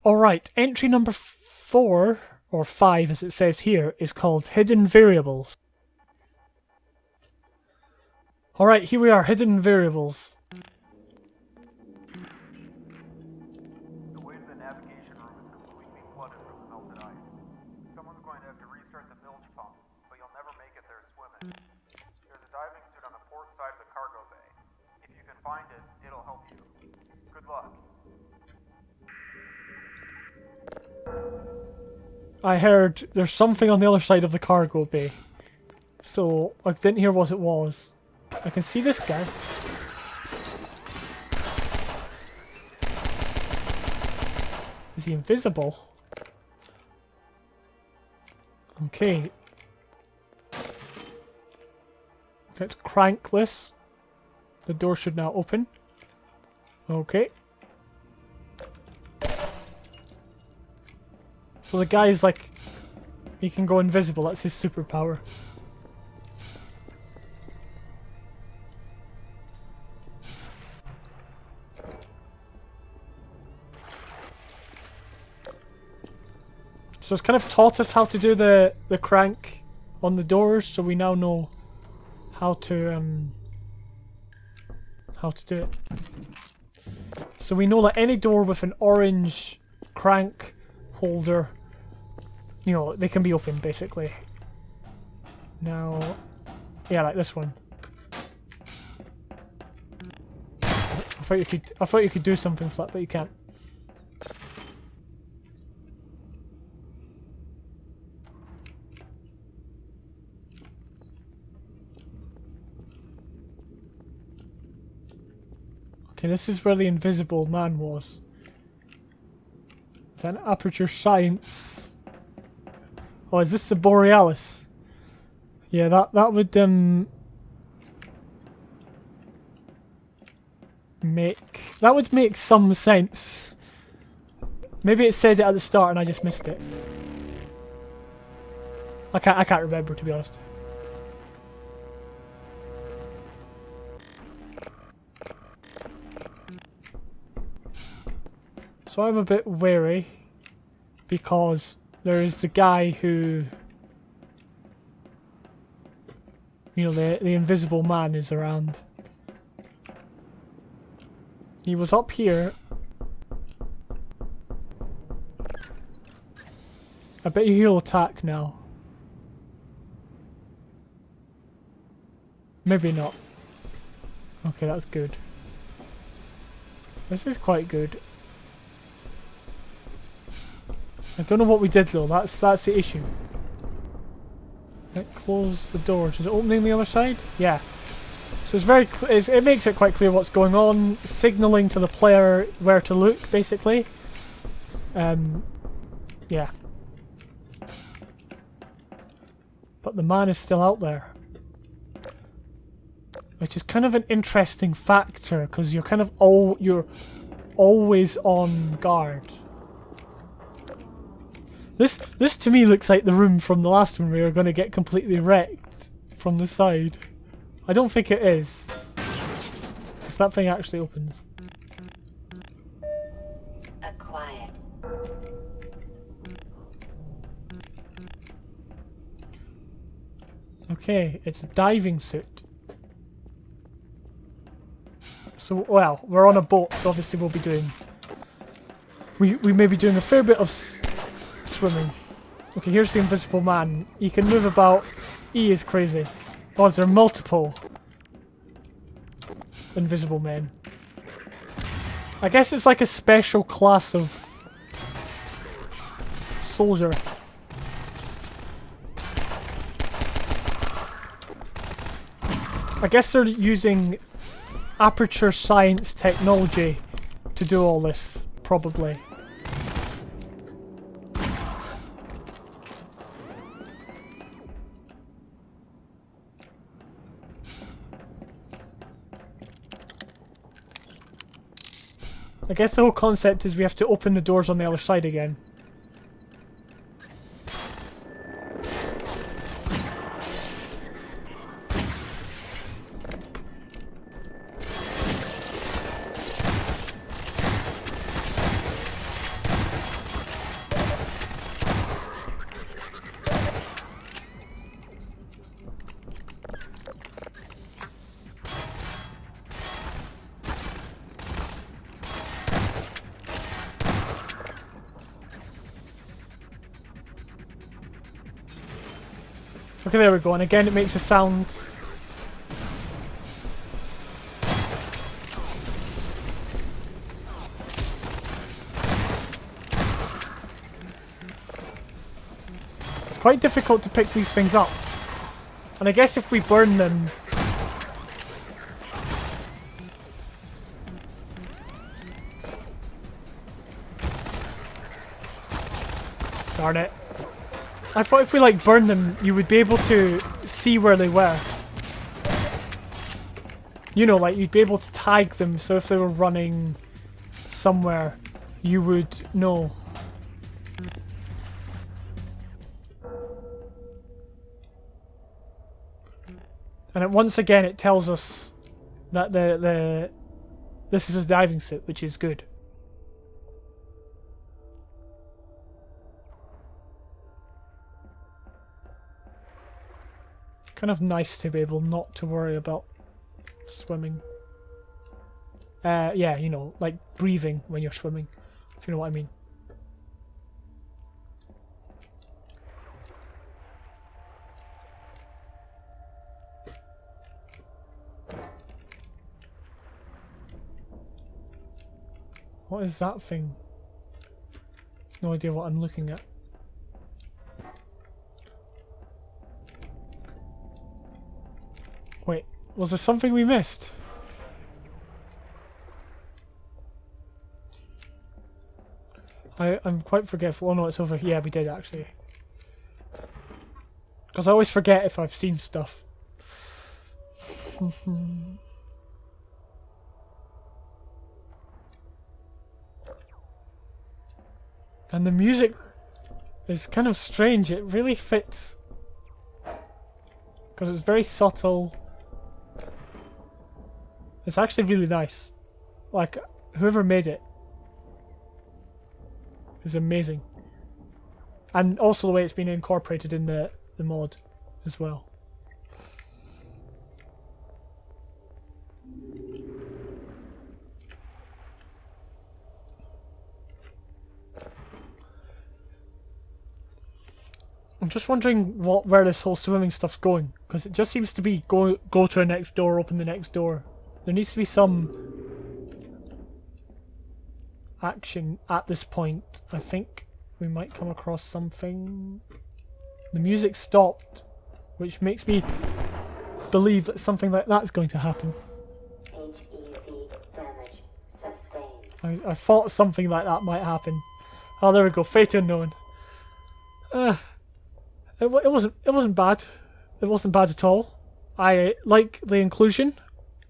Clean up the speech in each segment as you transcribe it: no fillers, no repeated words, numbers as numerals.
Alright, entry number 4, or 5 as it says here, is called Hidden Variables. Alright, here we are, Hidden Variables. The way to the navigation room is completely flooded from the melted ice. Someone's going to have to restart the bilge pump, but you'll never make it there swimming. There's a diving suit on the port side of the cargo bay. If you can find it, it'll help you. Good luck. I heard there's something on the other side of the cargo bay. So, I didn't hear what it was. I can see this guy. Is he invisible? Okay. Let's crank this. The door should now open. Okay. So the guy's like, he can go invisible, that's his superpower. So it's kind of taught us how to do the crank on the doors, so we now know how to do it. So we know that any door with an orange crank holder, you know, they can be opened basically. Now, yeah, like this one. I thought you could do something for that, but you can't. Okay, this is where the invisible man was. It's an aperture science. Oh, is this the Borealis? Yeah, that would make some sense. Maybe it said it at the start and I just missed it. I can't remember, to be honest. So I'm a bit wary because there is the guy who, you know, the invisible man is around. He was up here. I bet he'll attack now. Maybe not. Okay, that's good. This is quite good. I don't know what we did though, that's the issue. Let's close the doors. Is it opening the other side? Yeah. So it's it makes it quite clear what's going on, signalling to the player where to look, basically. Yeah. But the man is still out there. Which is kind of an interesting factor, because you're kind of you're always on guard. This to me looks like the room from the last one where you're going to get completely wrecked from the side. I don't think it is. Because that thing actually opens. Acquired. Okay, it's a diving suit. So, well, we're on a boat, so obviously we'll be doing... We may be doing a fair bit of swimming. Okay, here's the invisible man. He can move about. He is crazy. Oh, is there multiple invisible men? I guess it's like a special class of soldier. I guess they're using aperture science technology to do all this, probably. I guess the whole concept is we have to open the doors on the other side again. Okay, there we go. And again, it makes a sound. It's quite difficult to pick these things up. And I guess if we burn them... Darn it. I thought if we like burn them, you would be able to see where they were. You know, like you'd be able to tag them, so if they were running somewhere, you would know. And once again, it tells us that this is a diving suit, which is good. Kind of nice to be able not to worry about swimming. Yeah, you know, like breathing when you're swimming, if you know what I mean. What is that thing? No idea what I'm looking at. Wait, was there something we missed? I'm quite forgetful. Oh no, it's over here. Yeah, we did actually. Because I always forget if I've seen stuff. And the music is kind of strange. It really fits. Because it's very subtle. It's actually really nice. Like, whoever made it is amazing. And also the way it's been incorporated in the mod as well. I'm just wondering where this whole swimming stuff's going, because it just seems to be go to the next door, open the next door. There needs to be some action at this point. I think we might come across something. The music stopped, which makes me believe that something like that's going to happen. Damage sustained. I thought something like that might happen. Oh, there we go. Fate unknown. It wasn't bad. It wasn't bad at all. I like the inclusion.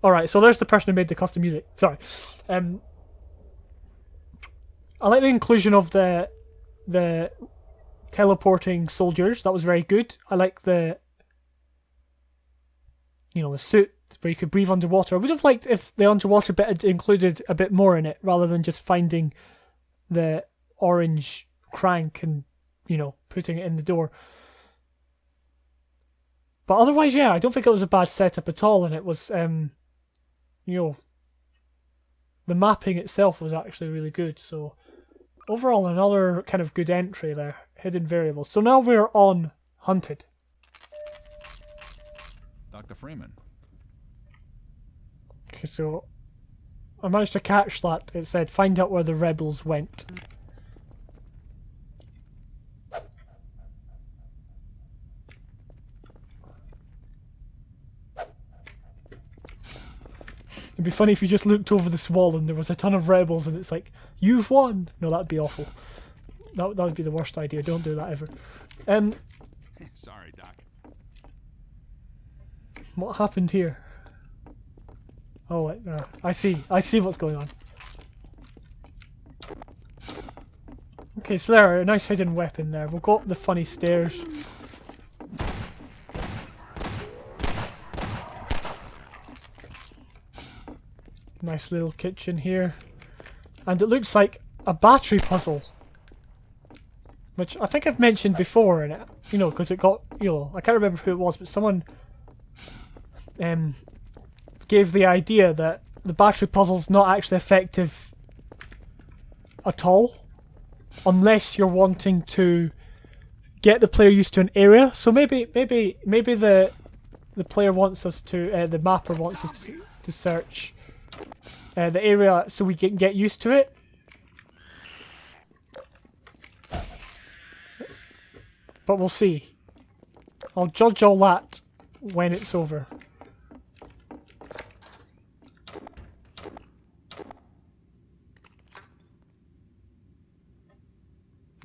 Alright, so there's the person who made the custom music. Sorry. I like the inclusion of the teleporting soldiers. That was very good. I like the suit where you could breathe underwater. I would have liked if the underwater bit had included a bit more in it, rather than just finding the orange crank and, putting it in the door. But otherwise, yeah, I don't think it was a bad setup at all, and it was, the mapping itself was actually really good. So overall, another kind of good entry there, hidden variables. So now we're on Hunted. Dr. Freeman. Okay, so I managed to catch that. It said, find out where the rebels went. It'd be funny if you just looked over this wall and there was a ton of rebels and it's like, you've won! No, that'd be awful. That would be the worst idea. Don't do that ever. Sorry, Doc. What happened here? Oh, wait, I see what's going on. Okay, so there, a nice hidden weapon there. We'll go up the funny stairs. Nice little kitchen here. And it looks like a battery puzzle. Which I think I've mentioned before, and because it got, I can't remember who it was, but someone gave the idea that the battery puzzle's not actually effective at all, unless you're wanting to get the player used to an area. So maybe the player wants us to, the mapper wants us to search the area so we can get used to it. But we'll see. I'll judge all that when it's over.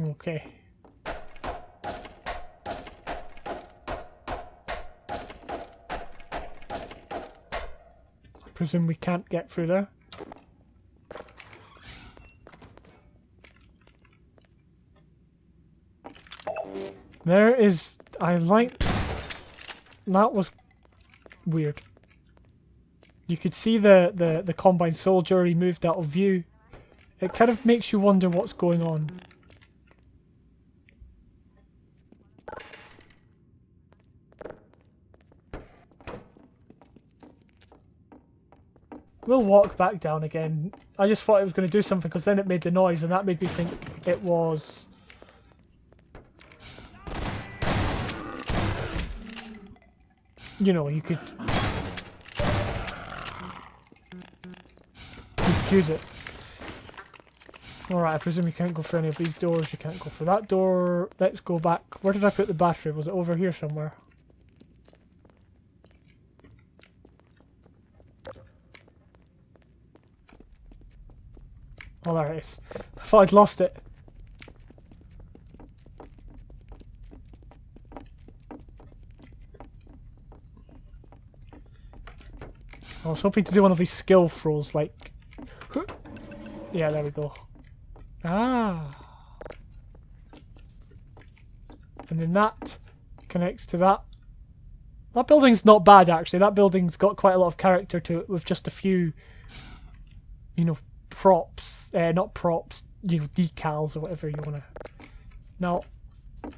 Okay. I presume we can't get through there. There is... I like... That was weird. You could see the Combine Soldier, he moved out of view. It kind of makes you wonder what's going on. We'll walk back down again. I just thought it was going to do something because then it made the noise and that made me think it was... You know, you could use it. Alright, I presume you can't go through any of these doors. You can't go through that door. Let's go back. Where did I put the battery? Was it over here somewhere? Oh, there it is. I thought I'd lost it. I was hoping to do one of these skill throws, like... Yeah, there we go. Ah! And then that connects to that. That building's not bad, actually. That building's got quite a lot of character to it, with just a few, you know, props. Not props, you know, decals or whatever you want to... Now,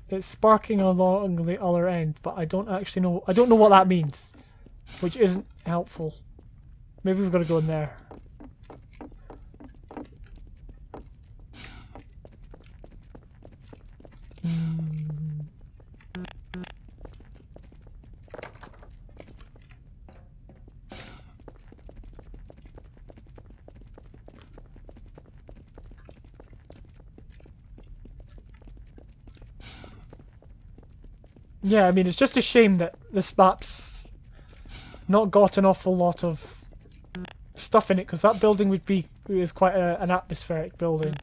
it's sparking along the other end, but I don't actually know... I don't know what that means, which isn't helpful. Maybe we've got to go in there. Yeah, I mean, it's just a shame that this map's not got an awful lot of stuff in it, because that building is quite an atmospheric building.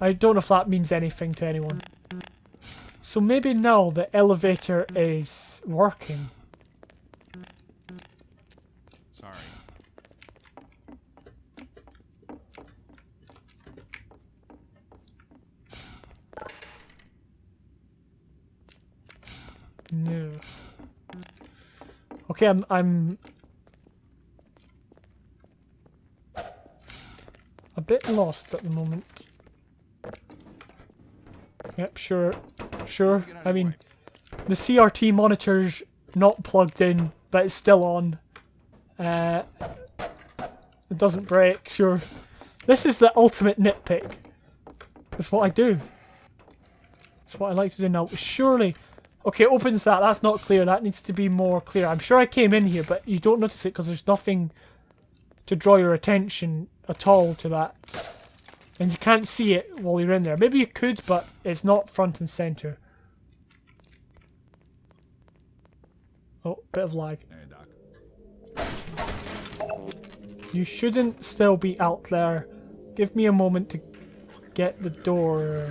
I don't know if that means anything to anyone. So maybe now the elevator is working. Sorry. No. Okay, I'm a bit lost at the moment. Yep, sure. I mean, the CRT monitor's not plugged in, but it's still on. It doesn't break, sure. This is the ultimate nitpick. That's what I do. That's what I like to do now. Surely... Okay, it opens that. That's not clear. That needs to be more clear. I'm sure I came in here, but you don't notice it because there's nothing to draw your attention at all to that. And you can't see it while you're in there. Maybe you could, but it's not front and center. Oh, bit of lag. Hey, Doc. You shouldn't still be out there. Give me a moment to get the door.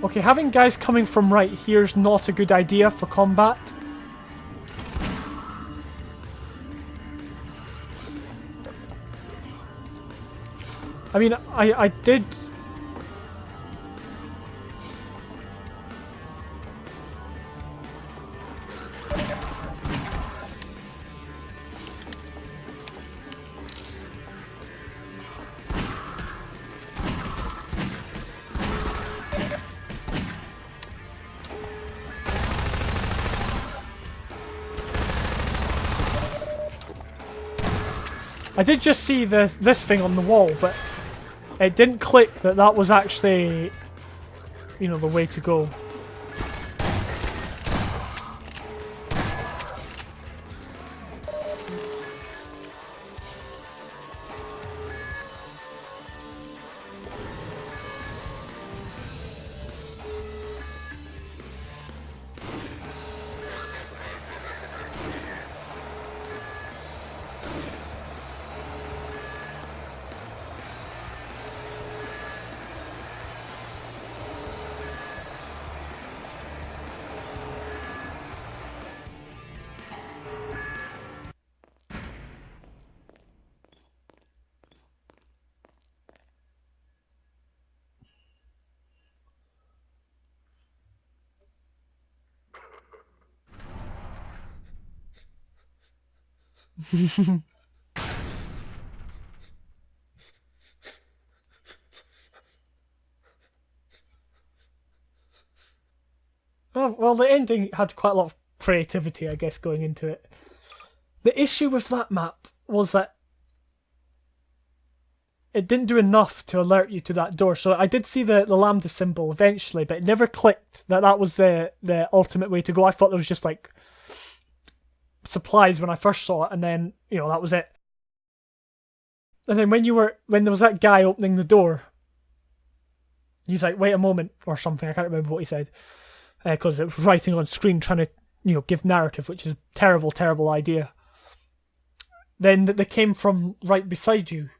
Okay, having guys coming from right here is not a good idea for combat. I mean, I did... I did just see this thing on the wall, but it didn't click that that was actually, you know, the way to go. Well, the ending had quite a lot of creativity, I guess, going into it. The issue with that map was that it didn't do enough to alert you to that door. So I did see the lambda symbol eventually, but it never clicked that that was the ultimate way to go. I thought there was just like supplies when I first saw it, and then, you know, that was it. And then when there was that guy opening the door, he's like, "Wait a moment," or something. I can't remember what he said, because it was writing on screen trying to, you know, give narrative, which is a terrible, terrible idea. Then they came from right beside you,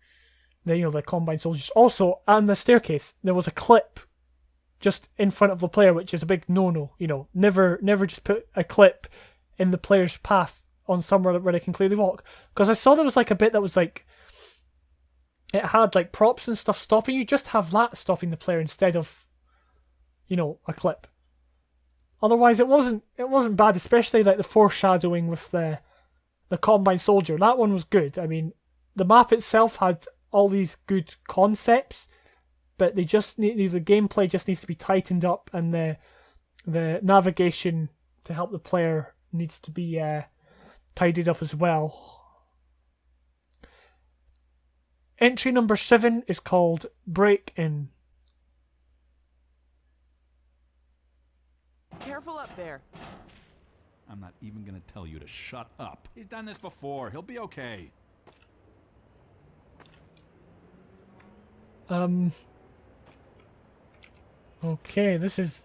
the combined soldiers. Also, on the staircase, there was a clip just in front of the player, which is a big no-no. You know, never just put a clip in the player's path on somewhere where they can clearly walk. Because I saw there was like a bit that was like, it had like props and stuff stopping you. Just have that stopping the player instead of, you know, a clip. Otherwise, it wasn't bad, especially like the foreshadowing with the combined soldier. That one was good. I mean, the map itself had all these good concepts, but the gameplay just needs to be tightened up, and the navigation to help the player needs to be tidied up as well. Entry number 7 is called Break In. Careful up there. I'm not even gonna tell you to shut up. He's done this before. He'll be okay. Okay, this is...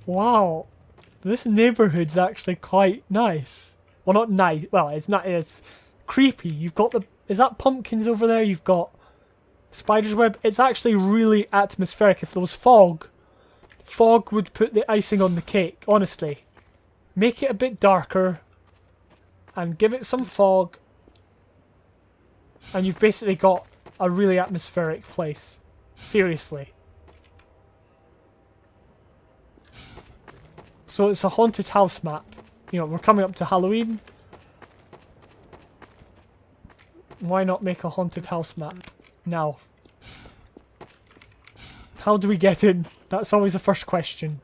Wow. This neighborhood's actually quite nice. Well, not nice. Well, it's not... It's creepy. You've got the... Is that pumpkins over there? You've got spider's web. It's actually really atmospheric. If there was fog would put the icing on the cake, honestly. Make it a bit darker and give it some fog, and you've basically got a really atmospheric place. Seriously. So it's a haunted house map. You know, we're coming up to Halloween. Why not make a haunted house map now? How do we get in? That's always the first question.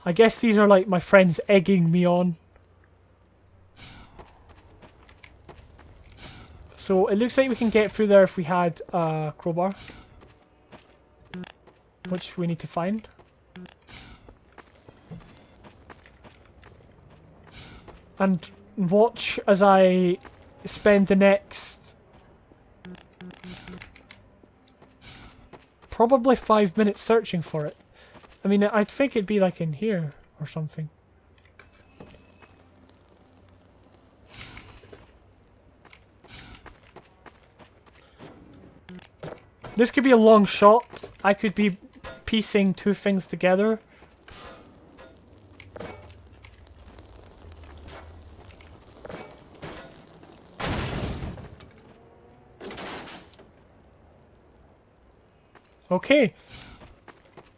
I guess these are like my friends egging me on. So it looks like we can get through there if we had a crowbar, which we need to find. And watch as I spend the next probably 5 minutes searching for it. I mean, I think it'd be like in here or something. This could be a long shot. I could be piecing two things together. Okay.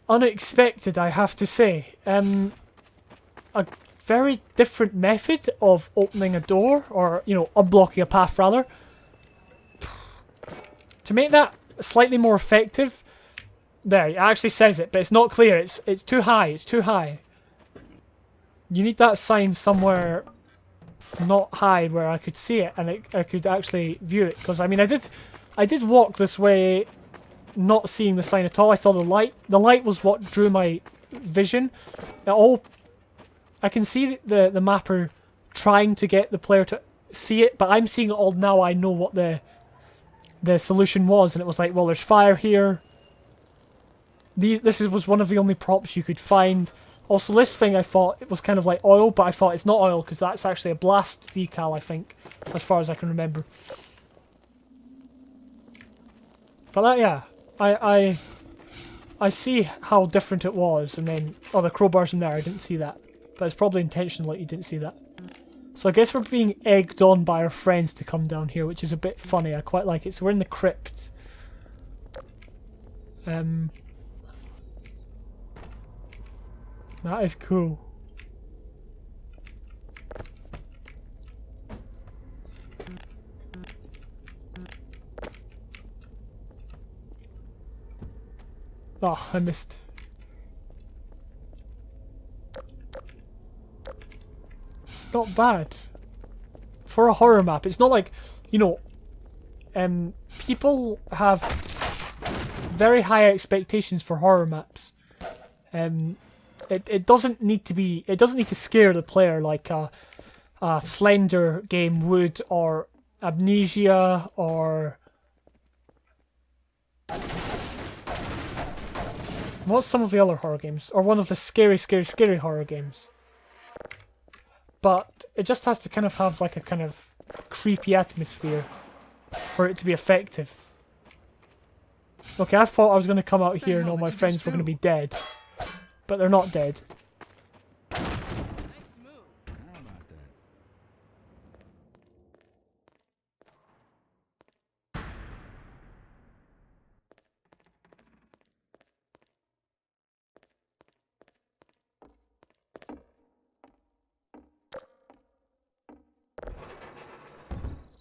Unexpected, I have to say. A very different method of opening a door, or, you know, unblocking a path, rather. To make that slightly more effective, there, it actually says it, but it's not clear. It's too high. It's too high. You need that sign somewhere not high where I could see it and I could actually view it. Because I mean, I did walk this way, not seeing the sign at all. I saw the light. The light was what drew my vision. I can see the mapper trying to get the player to see it, but I'm seeing it all now. I know what the solution was, and it was like, well, there's fire here. This was one of the only props you could find. Also, this thing I thought it was kind of like oil, but I thought it's not oil because that's actually a blast decal, I think, as far as I can remember. But that, yeah, I see how different it was, and then, oh, the crowbar's in there, I didn't see that. But it's probably intentional that you didn't see that. So I guess we're being egged on by our friends to come down here, which is a bit funny. I quite like it. So we're in the crypt. That is cool. Oh, I missed. It's not bad. For a horror map, it's not like, you know, people have very high expectations for horror maps. It doesn't need to scare the player like a Slender game would, or Amnesia, or what's some of the other horror games, or one of the scary horror games. But it just has to kind of have like a kind of creepy atmosphere for it to be effective. Okay, I thought I was going to come out here and all my friends were going to be dead. But they're not dead. Nice move. How about that?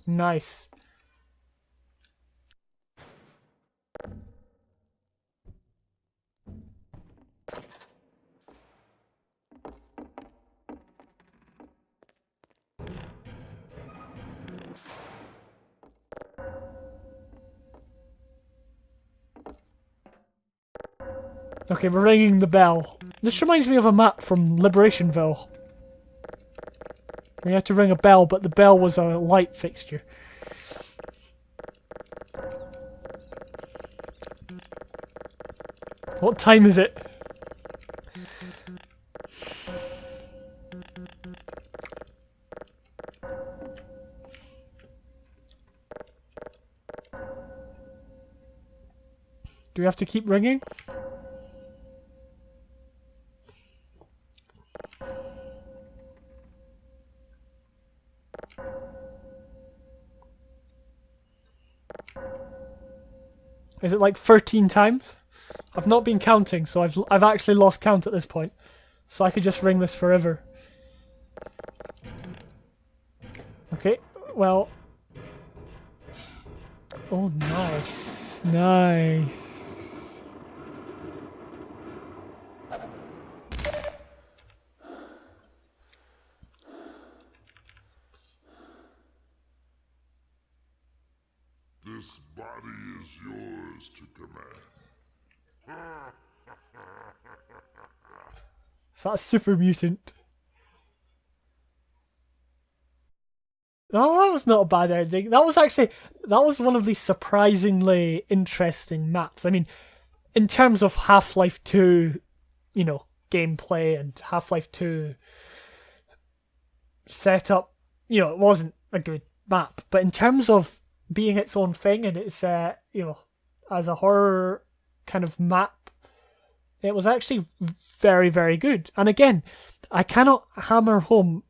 Nice. Okay, we're ringing the bell. This reminds me of a map from Liberationville. We had to ring a bell, but the bell was a light fixture. What time is it? Do we have to keep ringing? Is it like 13 times? I've not been counting, so I've actually lost count at this point. So I could just ring this forever. Okay, well. Oh, nice. Nice. This body is yours to command. Is that a super mutant? No, that was not a bad ending. That was one of the surprisingly interesting maps. I mean, in terms of Half-Life 2, you know, gameplay and Half-Life 2 setup, you know, it wasn't a good map. But in terms of being its own thing and it's, you know, as a horror kind of map, it was actually very, very good. And again, I cannot hammer home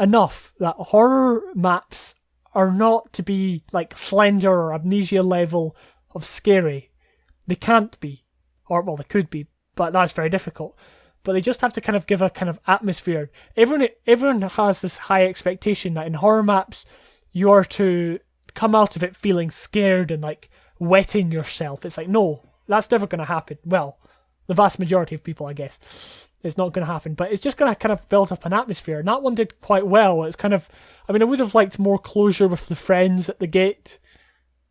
enough that horror maps are not to be like Slender or Amnesia level of scary. They can't be. Or, well, they could be, but that's very difficult. But they just have to kind of give a kind of atmosphere. Everyone has this high expectation that in horror maps, you are to come out of it feeling scared and like wetting yourself. It's like, no, that's never going to happen. Well, the vast majority of people, I guess. it's not going to happen. But it's just going to kind of build up an atmosphere. And that one did quite well. It's kind of, I mean, I would have liked more closure with the friends at the gate,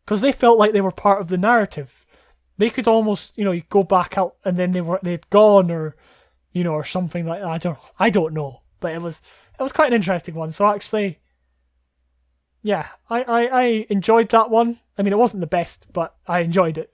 because they felt like they were part of the narrative. They could almost, you know, you go back out and then they'd gone, or, you know, or something like that. I don't know. But it was quite an interesting one. So actually, yeah, I enjoyed that one. I mean, it wasn't the best, but I enjoyed it.